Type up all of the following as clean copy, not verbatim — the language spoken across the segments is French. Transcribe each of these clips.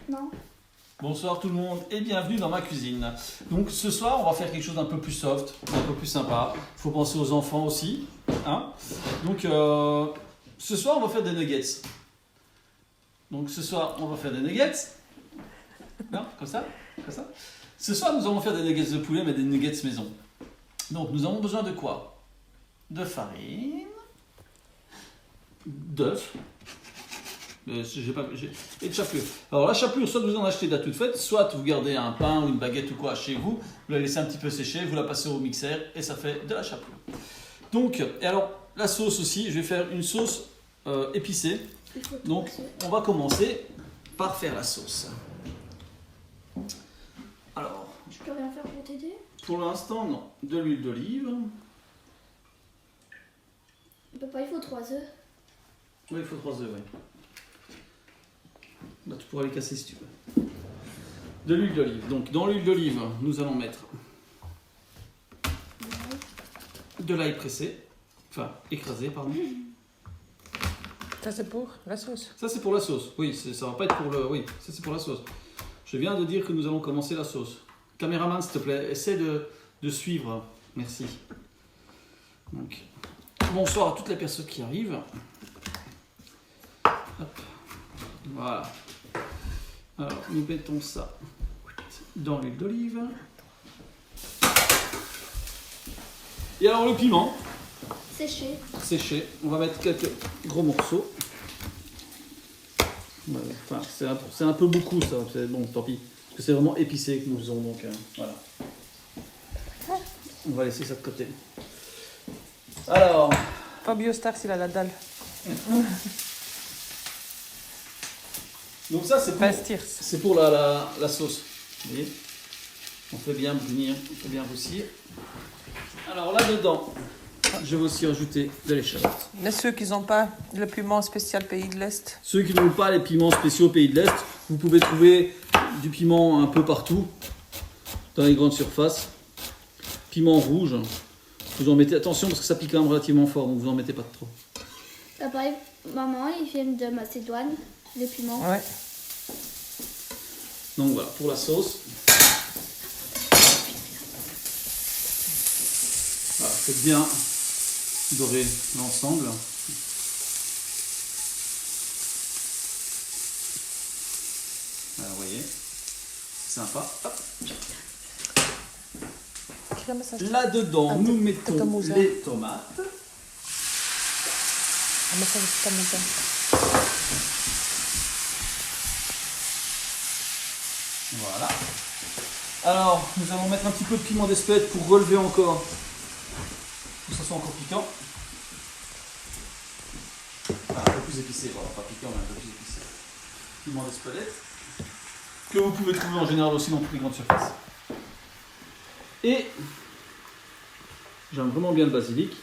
Non. Bonsoir tout le monde et bienvenue dans ma cuisine. Donc ce soir on va faire quelque chose d'un peu plus soft, un peu plus sympa. Il faut penser aux enfants aussi. Hein. Donc ce soir on va faire des nuggets. Donc ce soir on va faire des nuggets. Non, comme ça. Ce soir nous allons faire des nuggets de poulet mais des nuggets maison. Donc nous avons besoin de quoi? De farine, d'œufs. Et de chapelure. Alors la chapelure, soit vous en achetez de la toute faite, soit vous gardez un pain ou une baguette ou quoi chez vous, vous la laissez un petit peu sécher, vous la passez au mixeur et ça fait de la chapelure. Donc, et alors la sauce aussi, je vais faire une sauce épicée. Donc on va commencer par faire la sauce. Alors, je peux rien faire pour t'aider? Pour l'instant, non. De l'huile d'olive. Papa, il faut 3 œufs. Oui, il faut 3 œufs, oui. Là, tu pourras les casser si tu veux. De l'huile d'olive. Donc, dans l'huile d'olive, nous allons mettre de l'ail pressé. Enfin, écrasé, pardon. Ça, c'est pour la sauce. Ça, c'est pour la sauce. Oui, ça va pas être pour le... Oui, ça, c'est pour la sauce. Je viens de dire que nous allons commencer la sauce. Caméraman, s'il te plaît, essaie de suivre. Merci. Donc, bonsoir à toutes les personnes qui arrivent. Hop. Voilà. Alors, nous mettons ça dans l'huile d'olive. Et alors, le piment. Séché. On va mettre quelques gros morceaux. Ouais, enfin, c'est un peu beaucoup, ça. C'est bon, tant pis. Parce que c'est vraiment épicé que nous faisons. Donc, voilà. On va laisser ça de côté. Alors. Fabio Stars, il a la dalle. Donc ça, c'est pour la sauce. Vous voyez, on fait bien brunir, on fait bien roussir. Alors là-dedans, je vais aussi ajouter de l'échalote. Mais ceux qui n'ont pas le piment spécial Pays de l'Est. Ceux qui n'ont pas les piments spéciaux Pays de l'Est, vous pouvez trouver du piment un peu partout, dans les grandes surfaces. Piment rouge, vous en mettez, attention parce que ça pique quand même relativement fort, donc vous en mettez pas trop. Papa et maman, ils viennent de Macédoine, les piments. Ouais. Donc voilà, pour la sauce. Voilà, faites bien dorer l'ensemble. Voilà, vous voyez, c'est sympa. Hop. Là-dedans, nous mettons les tomates. Voilà. Alors, nous allons mettre un petit peu de piment d'espèce pour relever encore, pour que ça soit encore piquant. Enfin, un peu plus épicé, voilà, pas piquant, mais un peu plus épicé. Piment d'espelette, que vous pouvez trouver en général aussi dans toutes les grandes surfaces. Et j'aime vraiment bien le basilic.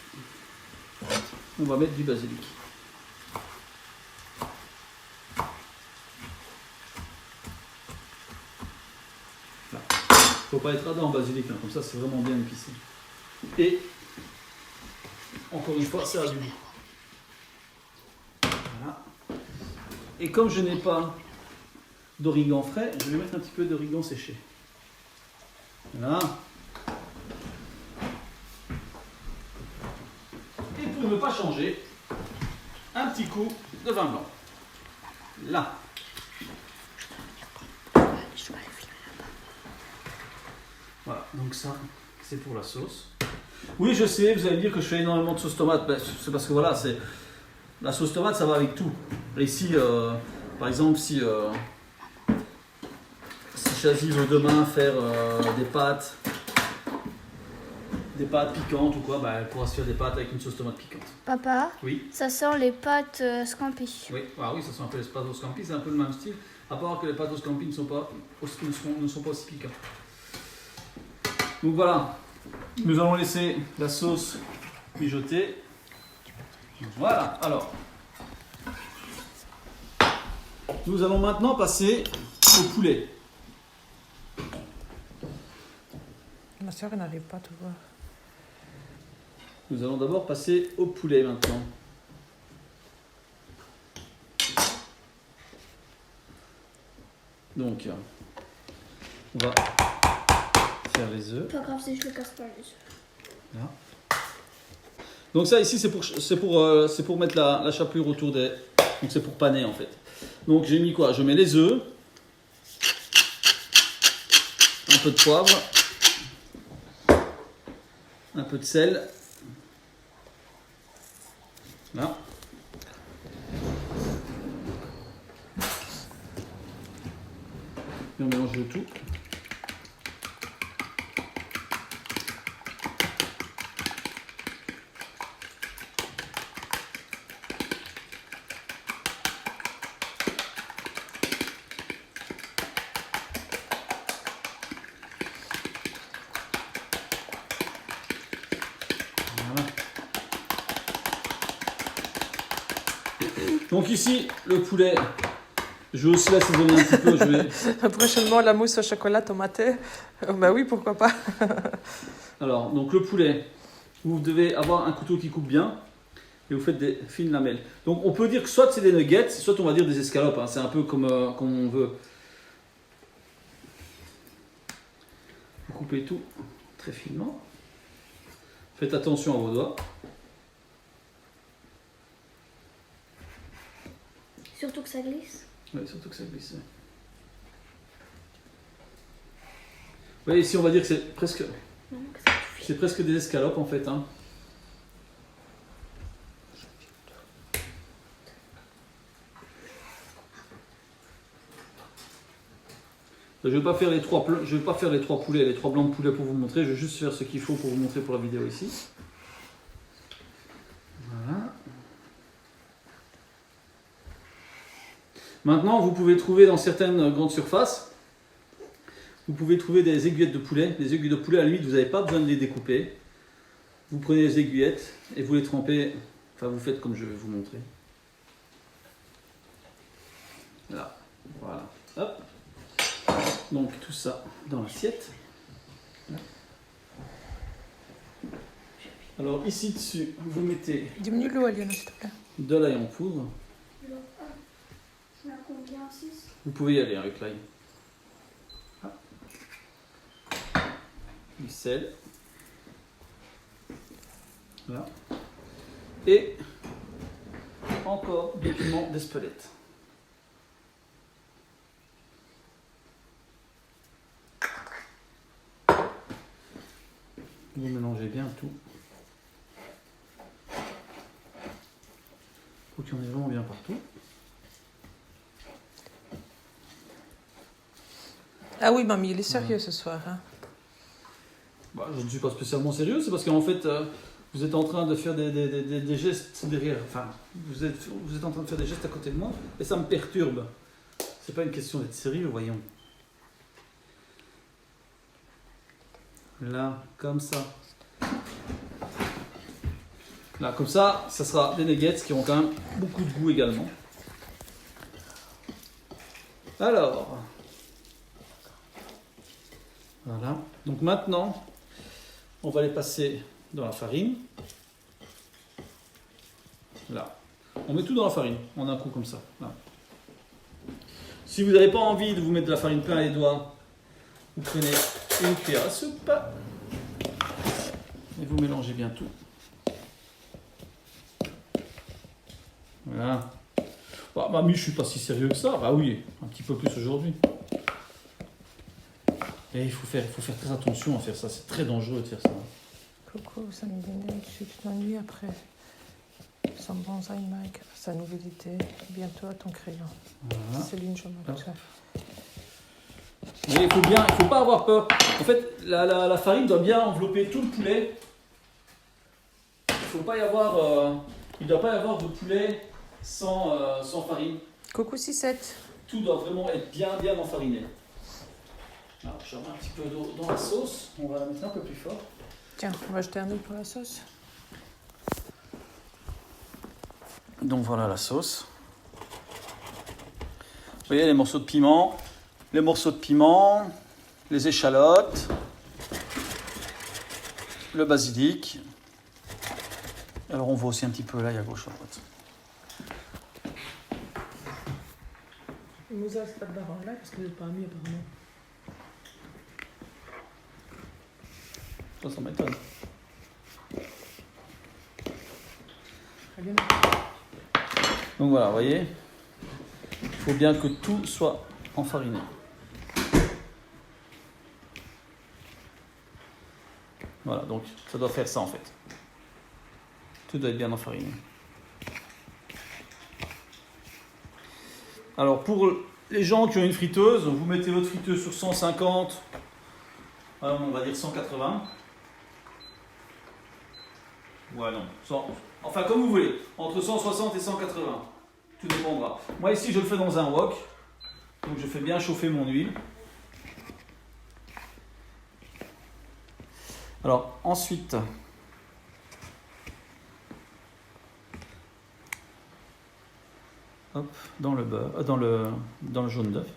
On va mettre du basilic. Faut pas être radin en basilic, hein, comme ça c'est vraiment bien épicé. Et encore une fois, ça a du goût. Voilà. Et comme je n'ai pas d'origan frais, je vais mettre un petit peu d'origan séché. Voilà. Et pour ne pas changer, un petit coup de vin blanc. Là. Voilà, donc ça, c'est pour la sauce. Oui, je sais, vous allez me dire que je fais énormément de sauce tomate. Ben, c'est parce que voilà, la sauce tomate, ça va avec tout. Et si, par exemple, si Chazy veut demain faire des pâtes piquantes ou quoi, ben, elle pourra se faire des pâtes avec une sauce tomate piquante. Papa, oui. Ça sent les pâtes scampi. Oui, ah oui, ça sent un peu les pâtes au scampi, c'est un peu le même style, à part que les pâtes au scampi ne sont pas aussi piquantes. Donc voilà, nous allons laisser la sauce mijoter. Voilà, alors. Nous allons maintenant passer au poulet. Ma soeur n'arrive pas à te voir. Nous allons d'abord passer au poulet maintenant. Donc, on va faire les œufs. Pas grave si je le casse pas les œufs. Là. Donc ça ici c'est pour mettre la chapelure autour des... Donc c'est pour paner en fait. Donc j'ai mis quoi? Je mets les œufs, un peu de poivre, un peu de sel. Là. Et on mélange le tout. Voilà. Donc ici, le poulet, je vais aussi l'assaisonner un petit peu. Je vais... Prochainement, la mousse au chocolat tomaté. Bah oui, pourquoi pas. Alors, donc le poulet, vous devez avoir un couteau qui coupe bien et vous faites des fines lamelles. Donc on peut dire que soit c'est des nuggets, soit on va dire des escalopes. Hein. C'est un peu comme on veut. Vous coupez tout très finement. Faites attention à vos doigts. Surtout que ça glisse. Oui, surtout que ça glisse. Oui, ici on va dire que c'est presque des escalopes en fait. Hein. Je ne vais pas faire les trois poulets, les trois blancs de poulet pour vous montrer. Je vais juste faire ce qu'il faut pour vous montrer pour la vidéo ici. Voilà. Maintenant, vous pouvez trouver dans certaines grandes surfaces, vous pouvez trouver des aiguillettes de poulet. Les aiguilles de poulet, à la limite, vous n'avez pas besoin de les découper. Vous prenez les aiguillettes et vous les trempez. Enfin, vous faites comme je vais vous montrer. Là, voilà. Hop. Donc tout ça dans l'assiette. Alors ici dessus, vous mettez Diminue l'eau, Aliona, s'il te plaît. de l'ail en poudre. Je mets à combien? 6? Vous pouvez y aller avec l'ail. Ah. Du sel. Voilà. Et encore du piment d'Espelette. Vous mélangez bien tout. Faut qu'il y en ait vraiment bien partout. Ah oui, mamie, il est sérieux ce soir. Hein. Bah, je ne suis pas spécialement sérieux, c'est parce qu'en fait, vous êtes en train de faire des gestes derrière. Enfin, vous êtes en train de faire des gestes à côté de moi, et ça me perturbe. C'est pas une question d'être sérieux, voyons. Là, comme ça. Là, comme ça, ça sera des nuggets qui ont quand même beaucoup de goût également. Alors, voilà. Donc maintenant, on va les passer dans la farine. Là. On met tout dans la farine, en un coup comme ça. Là. Si vous n'avez pas envie de vous mettre de la farine plein les doigts, vous prenez une cuillère à soupe et vous mélangez bien tout. Voilà. Bah, mamie, je suis pas si sérieux que ça. Bah oui, un petit peu plus aujourd'hui. Et il faut faire très attention à faire ça. C'est très dangereux de faire ça. Coucou, ça me donne toute la nuit après. Son bonsaï, Mike, sa nouvelle idée. Bientôt à ton crayon. Voilà. Céline, je m'en Mais il faut pas avoir peur. En fait, la farine doit bien envelopper tout le poulet. Il ne doit pas y avoir de poulet sans farine. Coucou, 6-7. Tout doit vraiment être bien enfariné. Alors, je remets un petit peu d'eau dans la sauce. On va la mettre un peu plus fort. Tiens, on va jeter un œil pour la sauce. Donc voilà la sauce. Vous voyez les morceaux de piment, les échalotes, le basilic. Alors on voit aussi un petit peu l'ail à gauche à droite. Die moeder staat daar al parce que pas mis apparemment. Ça m'étonne. Très bien. Donc voilà, vous voyez, il faut bien que tout soit enfariné. Voilà, donc ça doit faire ça en fait. Tout doit être bien enfariné. Alors pour les gens qui ont une friteuse, vous mettez votre friteuse sur 150, on va dire 180. Ouais, non, 100, enfin comme vous voulez, entre 160 et 180. Tout dépendra. Moi ici je le fais dans un wok, donc je fais bien chauffer mon huile. Alors ensuite, hop, dans le beurre, dans le jaune d'œuf.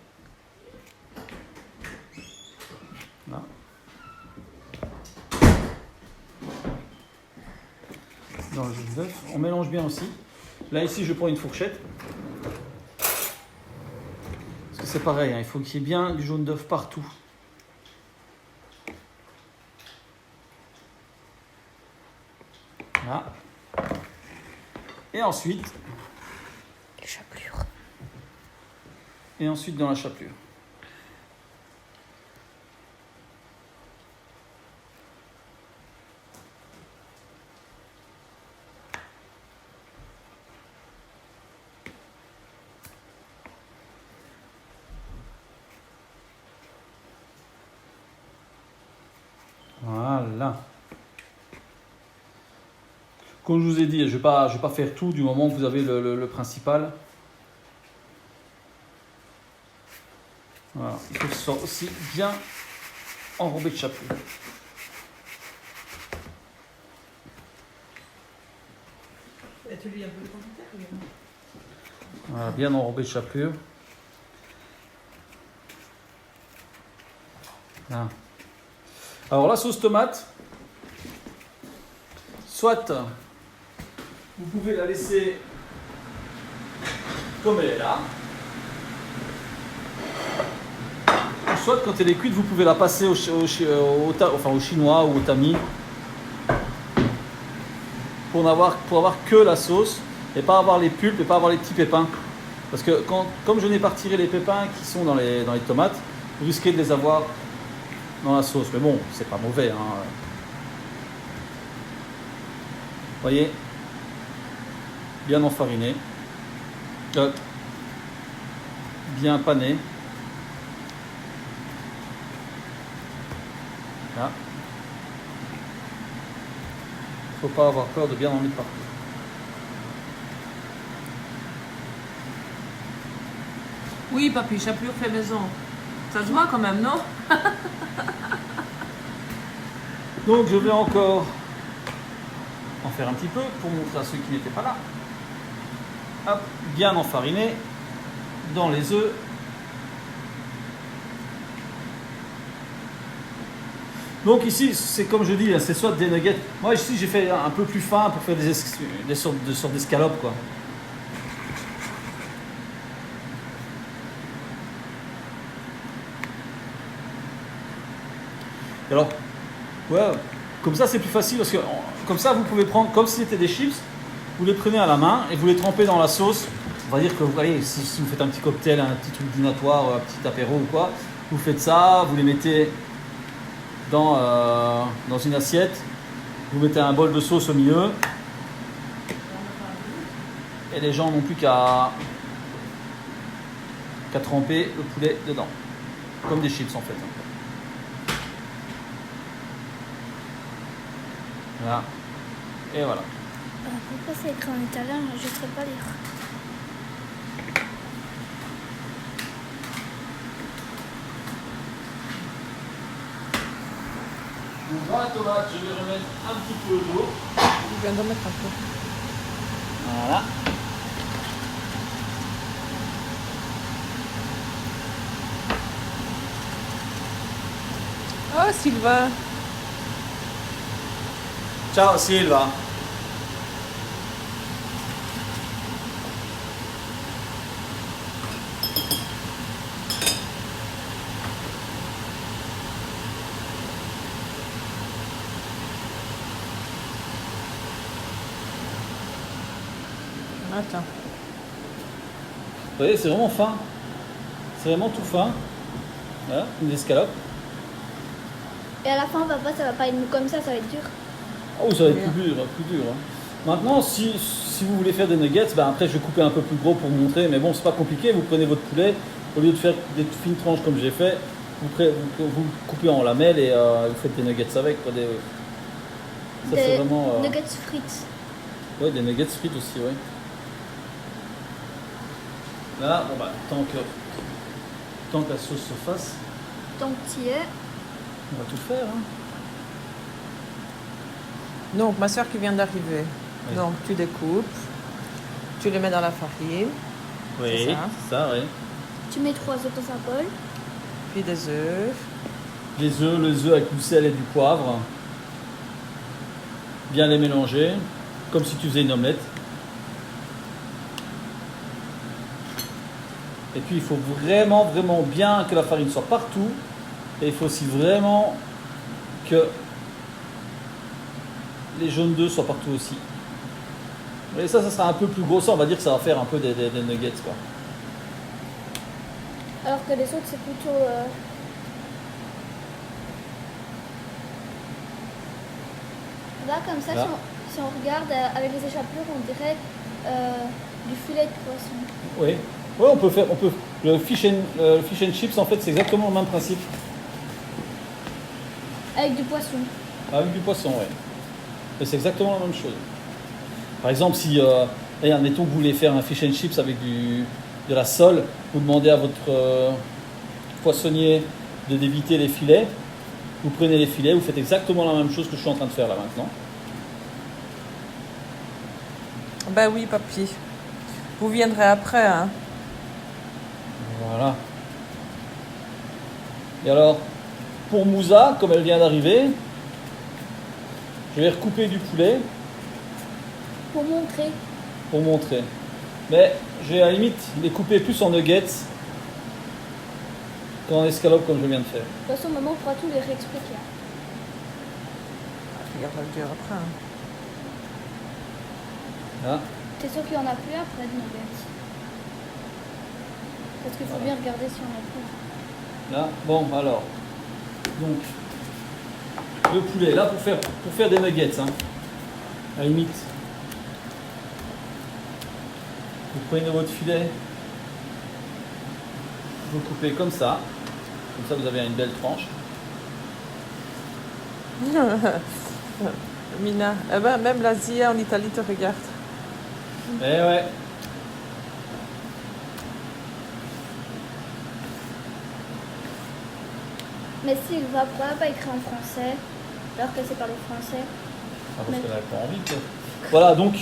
Là. Dans le jaune d'œuf, on mélange bien aussi. Là ici, je prends une fourchette. Parce que c'est pareil, hein, il faut qu'il y ait bien du jaune d'œuf partout. Là. Et ensuite. Les chapelures. Et ensuite dans la chapelure. Voilà. Comme je vous ai dit, je ne vais pas faire tout du moment que vous avez le principal. Voilà. Il faut que ce soit aussi bien enrobé de chapelure. Et tu lis un peu le commentaire également. Voilà, bien enrobé de chapelure. Là. Alors la sauce tomate, soit vous pouvez la laisser comme elle est là, ou soit quand elle est cuite, vous pouvez la passer au chinois ou au tamis pour n'avoir que la sauce et pas avoir les pulpes et pas avoir les petits pépins. Parce que comme je n'ai pas retiré les pépins qui sont dans les tomates, vous risquez de les avoir dans la sauce. Mais bon, c'est pas mauvais. Hein. Voyez, bien enfariné, bien pané. Là. Faut pas avoir peur de bien en mettre partout. Oui, papy, chapelure fait maison. Ça se voit quand même, non? Donc je vais encore en faire un petit peu pour montrer à ceux qui n'étaient pas là. Hop, bien enfariné dans les œufs. Donc ici, c'est comme je dis, c'est soit des nuggets. Moi ici, j'ai fait un peu plus fin pour faire des sortes d'escalopes, quoi. Alors, ouais, comme ça c'est plus facile parce que comme ça vous pouvez prendre, comme si c'était des chips, vous les prenez à la main et vous les trempez dans la sauce. On va dire que allez, si vous faites un petit cocktail, un petit truc dînatoire, un petit apéro ou quoi, vous faites ça, vous les mettez dans une assiette, vous mettez un bol de sauce au milieu et les gens n'ont plus qu'à tremper le poulet dedans, comme des chips en fait. Voilà. Et voilà. Pourquoi c'est écrit en italien? Je ne sais pas lire. Donc dans la tomate, je vais remettre un petit peu d'eau. Je viens d'en mettre un peu. Voilà. Oh, Sylvain. Ciao Silva. Attends. Vous voyez, c'est vraiment fin. C'est vraiment tout fin. Voilà, une escalope. Et à la fin, papa, ça va pas être mou comme ça va être dur. Oh, ça va être plus dur, plus dur. Hein. Maintenant, si vous voulez faire des nuggets, ben après je vais couper un peu plus gros pour vous montrer, mais bon, c'est pas compliqué. Vous prenez votre poulet, au lieu de faire des fines tranches comme j'ai fait, vous coupez en lamelles et vous faites des nuggets avec. Quoi, ça, c'est vraiment. Nuggets frites. Ouais, des nuggets frites aussi, ouais. Là, bon, bah, tant que la sauce se fasse, Tant que tu y es. on va tout faire. Hein. Donc, ma soeur qui vient d'arriver. Oui. Donc, tu découpes. Tu les mets dans la farine. Oui, c'est ça. oui. Tu mets 3 œufs dans un bol. Puis des œufs. Les œufs avec du sel et du poivre. Bien les mélanger, comme si tu faisais une omelette. Et puis il faut vraiment, vraiment bien que la farine soit partout. Et il faut aussi vraiment que les jaunes d'œufs soient partout aussi. Et ça sera un peu plus gros. Ça, on va dire que ça va faire un peu des nuggets, quoi. Alors que les autres, c'est plutôt... Là, comme ça, Là. Si on regarde avec les échappures, on dirait du filet de poisson. Oui. Ouais, on peut. Le fish and chips, en fait, c'est exactement le même principe. Avec du poisson. Avec du poisson, oui. Et c'est exactement la même chose. Par exemple, si, admettons que vous voulez faire un fish and chips avec de la sole, vous demandez à votre poissonnier de débiter les filets. Vous prenez les filets, vous faites exactement la même chose que je suis en train de faire là maintenant. Ben oui, papy. Vous viendrez après, hein. Voilà. Et alors, pour Moussa, comme elle vient d'arriver, je vais recouper du poulet Pour montrer. pour montrer. Mais je vais à la limite les couper plus en nuggets qu'en escalope comme je viens de faire. De toute façon, maman pourra tout les réexpliquer. Tu regarderas le dur après, hein. Là. T'es sûr qu'il n'y en a plus après de nuggets? Parce qu'il faut bien regarder si on a plus. Là. Bon, alors. Donc, le poulet, là, pour faire des nuggets, hein. À la limite. Vous prenez votre filet, vous le coupez comme ça vous avez une belle tranche. Mina, eh ben, même l'Asie en Italie te regarde. Eh ouais. Mais Sylva, pourquoi elle n'a pas écrit en français alors qu'elle sait parler français? Ah, parce qu'elle n'a pas envie. Quoi. Voilà, donc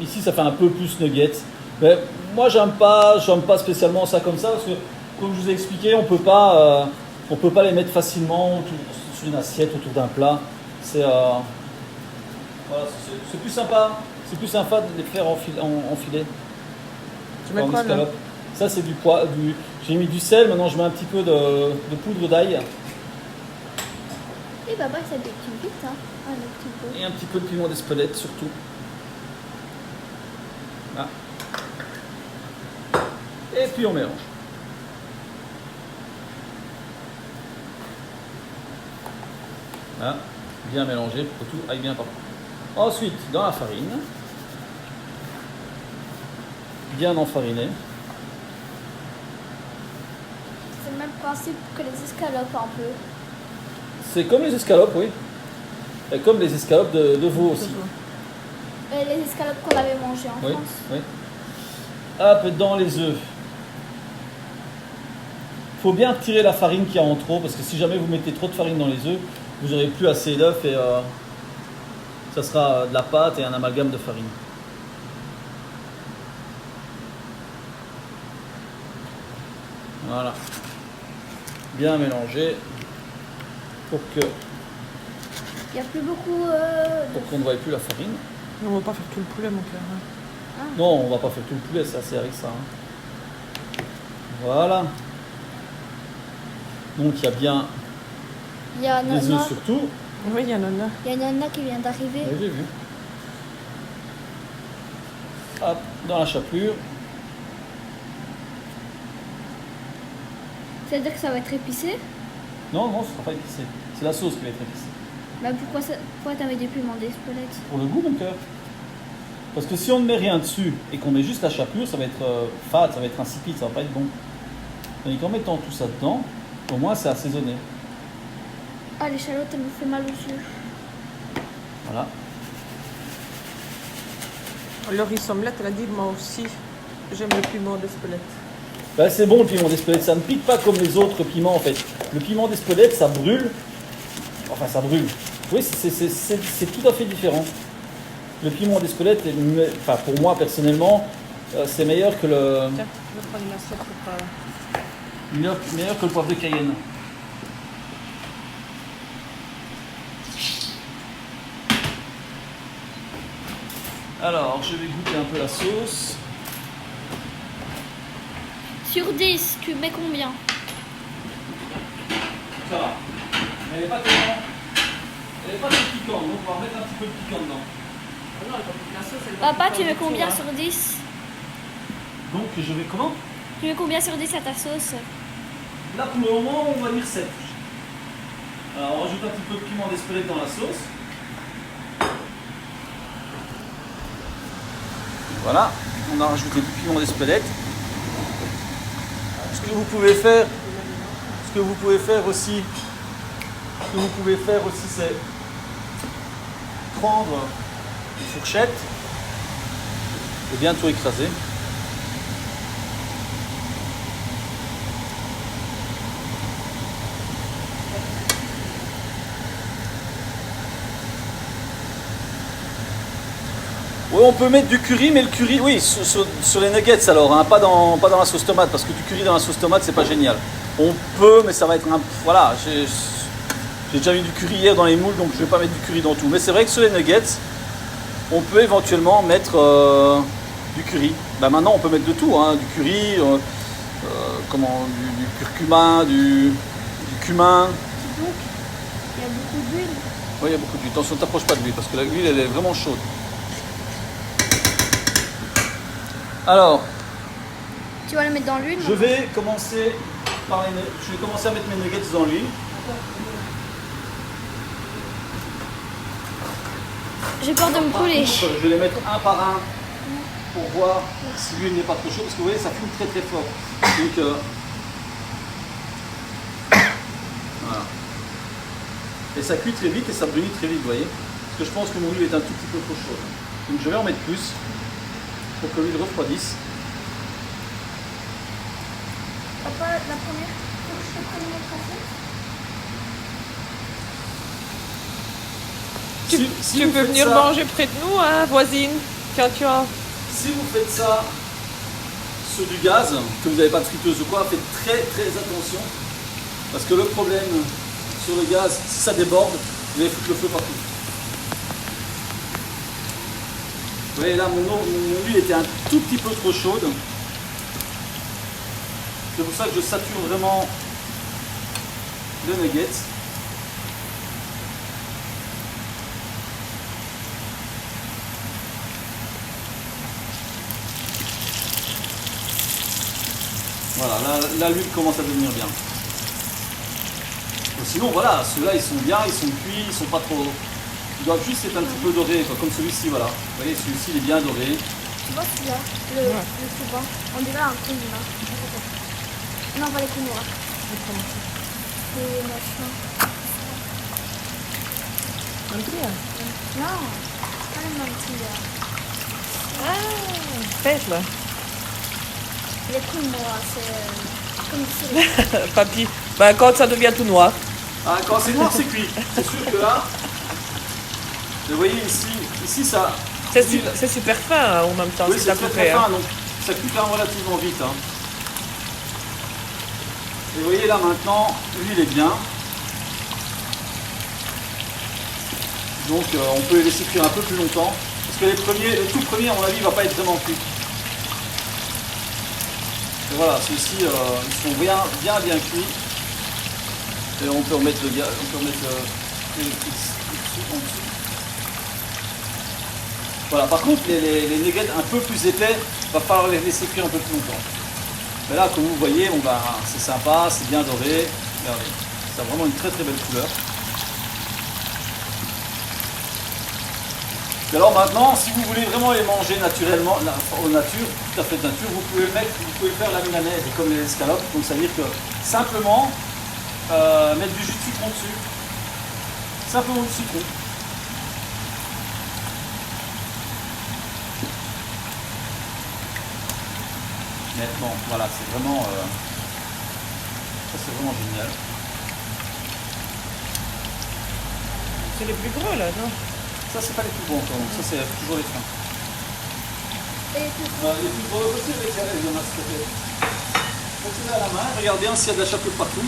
ici ça fait un peu plus nuggets. Mais moi j'aime pas spécialement ça comme ça parce que comme je vous ai expliqué, on peut pas les mettre facilement sur une assiette autour d'un plat. C'est voilà, c'est plus sympa. C'est plus sympa de les faire en filet. Tu mets quoi là? Escalope. Ça c'est j'ai mis du sel, maintenant je mets un petit peu de poudre d'ail Et papa, ça décline vite, hein. Ah, le petit peu. et un petit peu de piment d'Espelette surtout. Là. Et puis on mélange. Là, bien mélangé pour que tout aille bien partout. Ensuite, dans la farine, bien enfarinée. C'est le même principe que les escalopes un peu. C'est comme les escalopes, oui. Et comme les escalopes de veau aussi. Et les escalopes qu'on avait mangées en Oui, France. oui. Hop, dans les œufs. Il faut bien tirer la farine qu'il y a en trop, parce que si jamais vous mettez trop de farine dans les œufs, vous n'aurez plus assez d'œufs et ça sera de la pâte et un amalgame de farine. Voilà. Bien mélanger pour Il n'y a plus beaucoup qu'on ne voie plus la farine. On va pas faire tout le poulet, mon cœur, hein. Non, on va pas faire tout le poulet, c'est assez avec ça. Hein. Voilà. Donc il y a bien Il y a les œufs Nana, surtout. Oui, il y en a. il y a Nana qui vient d'arriver. Oui, j'ai vu. Hop, dans la chapelure. C'est-à-dire que ça va être épicé? Non, non, ce sera pas épicé. C'est la sauce qui va être épicée. Bah pourquoi t'avais des piments d'Espelette? Pour le goût, mon cœur. Parce que si on ne met rien dessus et qu'on met juste la chapelure, ça va être fade, ça va être insipide, ça va pas être bon. Tandis qu'en mettant tout ça dedans, au moins c'est assaisonné. Ah, l'échalote, elle me fait mal aux yeux. Voilà. Laurie Sommelette, elle a dit moi aussi, j'aime le piment d'Espelette. Ben, c'est bon le piment d'Espelette, ça ne pique pas comme les autres piments en fait. Le piment d'Espelette, ça brûle. Enfin, ça brûle. Oui, c'est tout à fait différent. Le piment d'Espelette, enfin, pour moi personnellement, c'est meilleur que le. Tiens, je vais prendre une assiette pour pas... Meilleur que le poivre de Cayenne. Alors, je vais goûter un peu la sauce. Sur 10, tu mets combien? Ça va. Elle n'est pas tellement. Elle n'est pas très piquante, donc on va remettre un petit peu de piquant dedans. Papa, tu mets combien sur 10? Donc, je vais comment? Tu mets combien sur 10 à ta sauce? Là, pour le moment, on va dire 7. Alors, on rajoute un petit peu de piment d'Espelette dans la sauce. Voilà, on a rajouté du piment d'Espelette. Ce que vous pouvez faire aussi, c'est prendre une fourchette et bien tout écraser. Oui, on peut mettre du curry, mais le curry, oui, sur les nuggets alors, hein, pas dans la sauce tomate, parce que du curry dans la sauce tomate, c'est pas génial. On peut, mais ça va être un... Voilà, j'ai déjà mis du curry hier dans les moules, donc je vais pas mettre du curry dans tout. Mais c'est vrai que sur les nuggets, on peut éventuellement mettre du curry. Ben maintenant, on peut mettre de tout, hein, du curry, du curcuma, du cumin. Donc, il y a beaucoup d'huile. Oui, il y a beaucoup d'huile. Attention, ne t'approche pas de l'huile, parce que l'huile, elle est vraiment chaude. Alors, Tu vas le mettre dans l'huile? je vais commencer à mettre mes nuggets dans l'huile. J'ai peur de me brûler. Je vais les mettre un par un pour voir si l'huile n'est pas trop chaude, parce que vous voyez, ça fume très très fort. Donc, voilà. Et ça cuit très vite et ça brunit très vite, vous voyez. Parce que je pense que mon huile est un tout petit peu trop chaude. Donc je vais en mettre plus pour que l'huile refroidisse. Papa, la première, faut que je te prenne mon café? Tu peux venir manger près de nous, hein, voisine, quand tu as... Si vous faites ça sur du gaz, que vous n'avez pas de friteuse ou quoi, faites très très attention. Parce que le problème sur le gaz, si ça déborde, vous allez foutre le feu partout. Vous voyez là, mon huile était un tout petit peu trop chaude. C'est pour ça que je sature vraiment le nugget. Voilà, là l'huile commence à devenir bien. Donc sinon voilà, ceux-là ils sont bien, ils sont cuits, ils sont pas trop... Ils doivent juste être un petit peu dorés, quoi, comme celui-ci, voilà. Vous voyez, celui-ci il est bien doré. Tu vois celui-là, le souvent. On dirait un quinoa. Non, pas les quinoa. C'est machin. Andrea. Non, pas les mantilla. Ah, faites-le. Les quinoa, c'est comme si... Papy, ben, quand ça devient tout noir. Ah, quand c'est noir, c'est cuit. C'est sûr que là, vous voyez ici ça... C'est super fin hein, en même temps, Oui, c'est à très peu très près. fin, Hein. donc ça cuit quand même relativement vite. Hein. Et vous voyez là maintenant, l'huile est bien. Donc on peut les laisser cuire un peu plus longtemps. Parce que le tout premier, à mon avis, ne va pas être vraiment cuit. Et voilà, ceux-ci, ils sont bien cuits. Et on peut remettre le gaz, on peut remettre les en dessous. Voilà, par contre, les nuggets un peu plus épais, il va falloir les laisser cuire un peu plus longtemps. Mais là, comme vous voyez, bon, bah, c'est sympa, c'est bien doré. Regardez, ça a vraiment une très très belle couleur. Et alors maintenant, si vous voulez vraiment les manger naturellement, au nature, tout à fait nature, vous pouvez faire la milanaise comme les escalopes. Donc ça veut dire que simplement mettre du jus de citron dessus. Simplement du citron. Mais bon, voilà, c'est vraiment, ça c'est vraiment génial. C'est les plus gros là, non? Ça c'est pas les plus gros encore, donc ça c'est toujours les fins. Et tout. Les plus gros aussi avec les masques. Mettez-les à la main, regardez hein, s'il y a de la chapelure partout.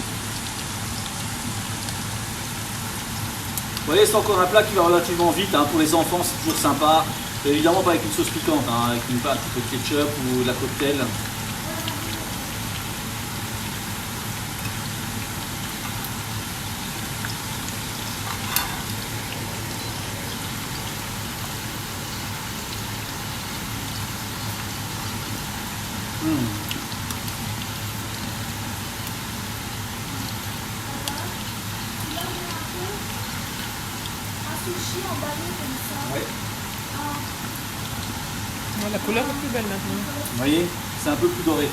Vous voyez, c'est encore un plat qui va relativement vite, hein, pour les enfants c'est toujours sympa. Et évidemment pas avec une sauce piquante, hein, avec un petit peu de ketchup ou de la cocktail. Un sushi emballé comme ça. Oui. La couleur est plus belle maintenant. Vous voyez, c'est un peu plus doré.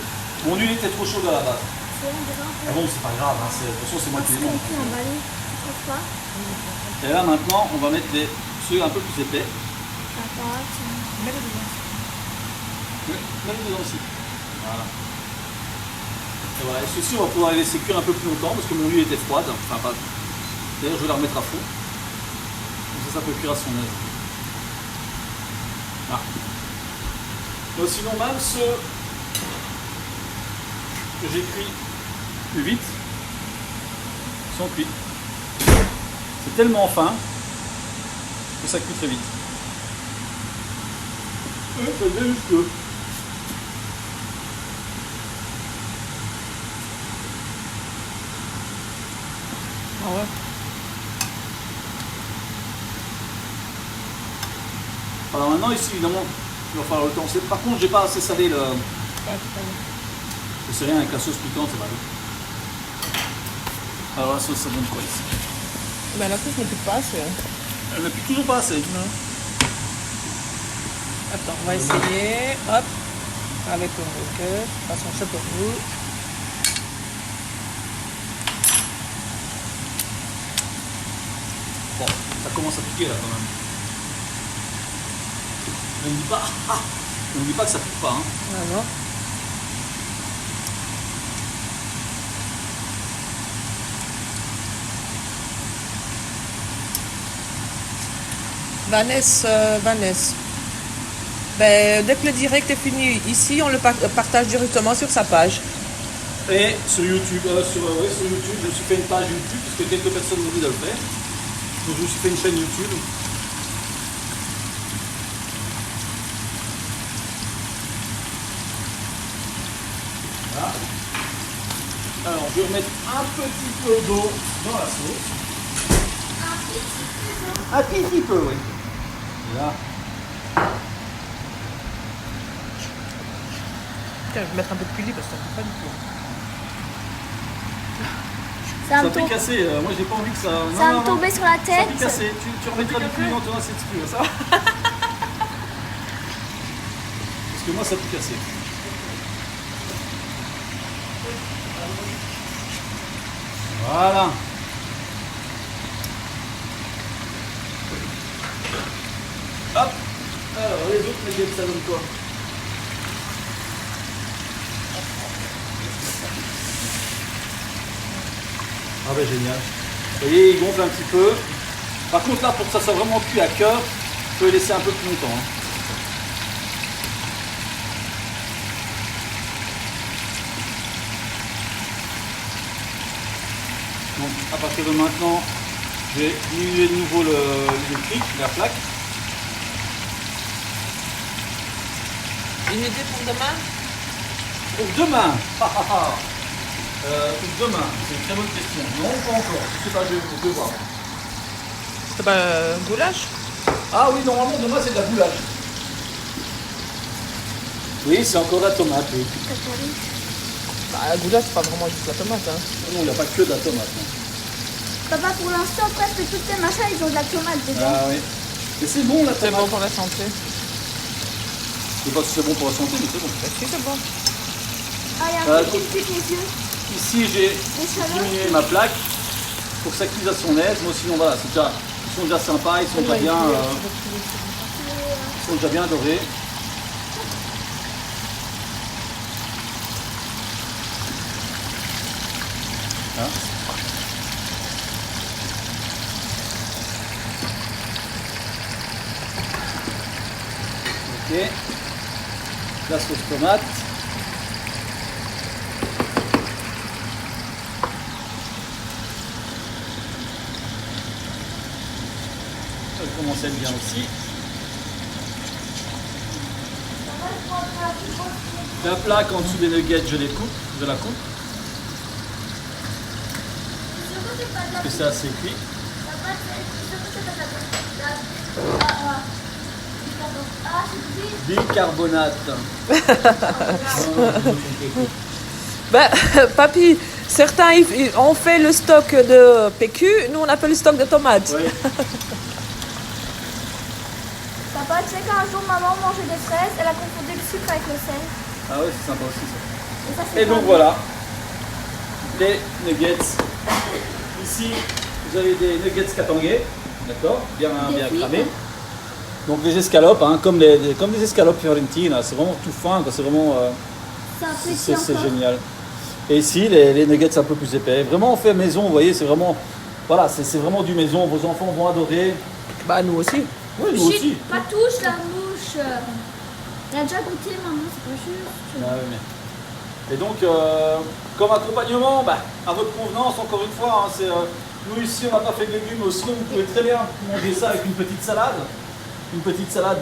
Mon huile était trop chaude à la base. C'est on dirait un peu. Ah bon, c'est pas grave, hein, de toute façon c'est moi qui les monte. C'est emballé, tu trouves pas? Et là maintenant, on va mettre ceux un peu plus épais. Attends, Mets-le dedans. Oui, même dedans aussi. Voilà. Et voilà, et ceux-ci on va pouvoir les laisser cuire un peu plus longtemps parce que mon huile était froide. Enfin, pas... D'ailleurs, je vais la remettre à fond. Comme ça peut cuire à son aise. Ah. Donc, sinon, même ceux que j'ai cuits plus vite sont cuits. C'est tellement fin que ça cuit très vite. C'est délicieux. Ah ouais. Alors maintenant ici évidemment il va falloir le temps. Par contre j'ai pas assez salé le. Ouais, c'est pas bon. Je sais rien avec la sauce piquante, c'est pas bon. Alors la sauce ça donne quoi ici? Ben, la sauce ne pique pas assez. Hein. Elle ne pique toujours pas assez. Non. Attends, on va essayer. Hop. Avec le roquette. De toute façon, c'est pour vous. Bon, ça commence à piquer là quand même. Ne me dis pas, ne me dis pas que ça pique pas. Hein. Ah non. Vanessa. Ben, dès que le direct est fini ici, on le partage directement sur sa page. Et sur YouTube, sur YouTube, je me suis fait une page YouTube parce que quelques personnes m'ont dit de le faire. Donc je me suis fait une chaîne YouTube. Voilà. Alors je vais remettre un petit peu d'eau dans la sauce. Un petit peu, oui. Là. Tiens, je vais mettre un peu de pili parce que ça ne fait pas du tout. Ça va Ça me peut tomber. casser, moi j'ai pas envie que ça. Non, Ça va non, me tomber non. sur la Ça tête. peut casser. Tu remettras du piment dans ton assiette si tu veux, ça va. Parce que moi ça peut casser. Voilà. Hop. Alors les autres nuggets, ça donne quoi? Ah ben génial. Vous voyez, il gonfle un petit peu. Par contre là, pour que ça soit vraiment cuit à cœur, il faut les laisser un peu plus longtemps. Hein. Donc à partir de maintenant, je vais diminuer de nouveau le cric, la plaque. Une idée pour demain? Pour demain, pour demain, c'est une très bonne question. Non, pas encore. Je sais pas, je vais voir. C'est pas un goulash? Ah oui, normalement demain c'est de la goulash. Oui, c'est encore la tomate, oui. Bah, la goulash, c'est pas vraiment juste la tomate. Hein. Non, il n'y a pas que de la tomate. Non. Papa, pour l'instant, presque tous tes machins, ils ont de la tomate dedans. Ah oui. Mais c'est bon la C'est tomate. bon pour la santé. Je sais pas si c'est bon pour la santé, mais c'est bon. Bah, si, c'est bon. Ah, il y a un Ah, truc qui me pique les yeux. Ici, j'ai diminué ma plaque pour que ça cuise à son aise. Moi, sinon, voilà, c'est déjà, ils sont déjà sympas, ils sont déjà bien, ils sont déjà bien dorés. Hein? Ok, la sauce tomate. Elle commence à être bien aussi. La plaque en dessous des nuggets, je les coupe, je la coupe. Parce que c'est assez cuit. Bicarbonate. Ben, papy, certains ont fait le stock de PQ, nous on a fait le stock de tomates. Oui. Papa, tu sais qu'un jour, maman mangeait des fraises, elle a confondu le sucre avec le sel. Ah ouais, c'est sympa aussi ça. Et ça, c'est Et pas donc bon. voilà, les nuggets. Ici, vous avez des nuggets katangais, d'accord, bien frites. cramés. Donc les escalopes, hein, comme des escalopes fiorentines, c'est vraiment tout fin, quoi, c'est vraiment, C'est un petit c'est encore. génial. Et ici, les nuggets un peu plus épais. Vraiment, on fait maison, vous voyez, c'est vraiment, voilà, c'est vraiment du maison. Vos enfants vont adorer. Bah nous aussi. Oui, nous Chut, aussi. pas touche la mouche. Elle a déjà goûté, maman, c'est pas juste. Ah oui, mais- Et donc, comme accompagnement, bah, à votre convenance, encore une fois, hein, nous ici, on n'a pas fait de légumes, mais sinon, vous pouvez très bien manger ça avec une petite salade. Une petite salade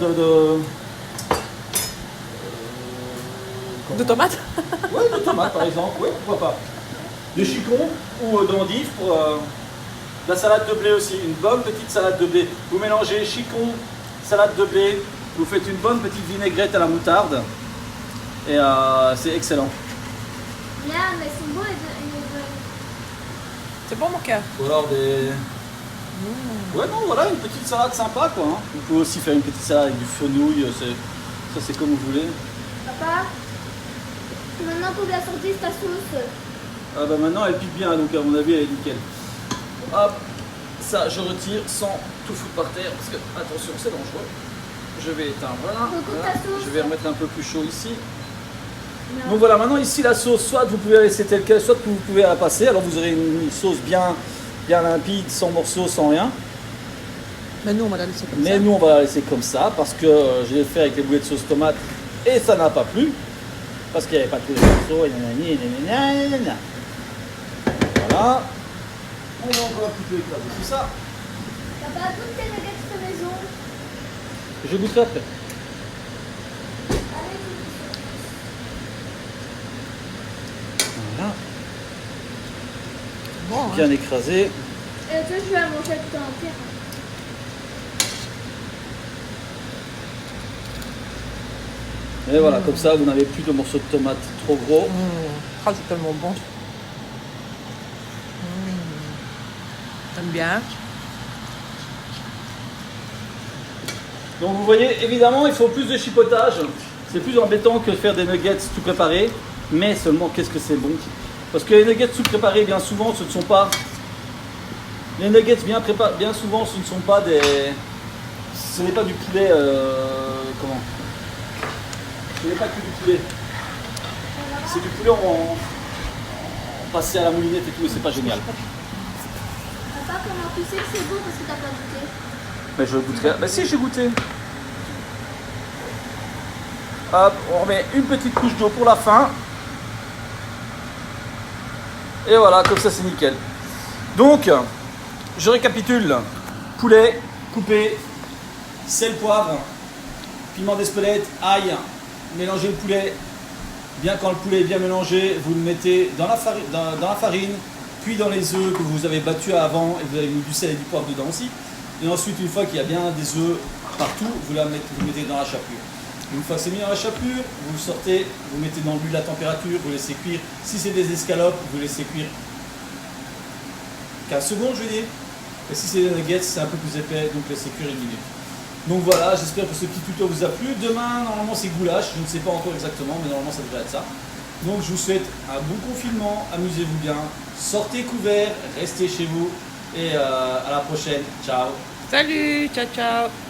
De tomates. Oui, de tomates par exemple, oui, pourquoi pas. De chicon ou d'endives pour de la salade de blé aussi, une bonne petite salade de blé. Vous mélangez chicon, salade de blé, vous faites une bonne petite vinaigrette à la moutarde et c'est excellent. Là, mais c'est beau et C'est bon mon cœur. Ou alors des... Ouais, non, voilà, une petite salade sympa quoi. Hein. Vous pouvez aussi faire une petite salade avec du fenouil, ça c'est comme vous voulez. Papa, maintenant qu'on a sorti ta sauce. Ah bah maintenant elle pique bien, donc à mon avis elle est nickel. Hop, ça je retire sans tout foutre par terre, parce que attention c'est dangereux. Je vais éteindre, voilà. Je vais remettre un peu plus chaud ici. Donc voilà, maintenant ici la sauce, soit vous pouvez la laisser telle quelle, soit vous pouvez la passer, alors vous aurez une sauce bien limpide, sans morceaux, sans rien. Mais nous on va la laisser comme ça. Mais nous on va la laisser comme ça, parce que je l'ai fait avec les boulettes de sauce tomate, et ça n'a pas plu. Parce qu'il n'y avait pas tous les morceaux, voilà. On va encore un petit peu écraser tout ça. Papa, toutes tes nuggets de maison. Je goûterai après. Allez, Voilà, Bon, hein. bien écrasé. et toi, je vais la manger tout entière. Et voilà, comme ça vous n'avez plus de morceaux de tomate trop gros. Ah, c'est tellement bon. T'aimes bien? Donc vous voyez, évidemment, il faut plus de chipotage. C'est plus embêtant que de faire des nuggets tout préparés. Mais seulement, qu'est-ce que c'est bon. Parce que les nuggets tout préparés, bien souvent, ce ne sont pas... Les nuggets bien souvent, ce ne sont pas des... Ce n'est pas du poulet... Comment? Ce n'est pas que du poulet. C'est du poulet en passé à la moulinette et tout, et c'est pas génial. Papa, comment tu sais que c'est beau parce que t'as pas goûté? Mais je goûterai. Bah si, j'ai goûté. Hop, on remet une petite couche d'eau pour la fin. Et voilà, comme ça c'est nickel. Donc, je récapitule. Poulet coupé, sel, poivre, piment d'Espelette, ail. Mélangez le poulet. Bien quand le poulet est bien mélangé, vous le mettez dans la farine, puis dans les œufs que vous avez battus avant, et vous avez mis du sel et du poivre dedans aussi. Et ensuite, une fois qu'il y a bien des œufs partout, vous le mettez dans la chapelure. Une fois que c'est mis dans la chapelure, vous le sortez, vous mettez dans l'huile à température, vous laissez cuire. Si c'est des escalopes, vous laissez cuire 15 secondes, je veux dire. Et si c'est des nuggets, c'est un peu plus épais, donc laissez cuire 1 minute. Donc voilà, j'espère que ce petit tuto vous a plu. Demain, normalement, c'est goulash. Je ne sais pas encore exactement, mais normalement, ça devrait être ça. Donc je vous souhaite un bon confinement, amusez-vous bien, sortez couverts, restez chez vous et à la prochaine. Ciao. Salut, ciao ciao.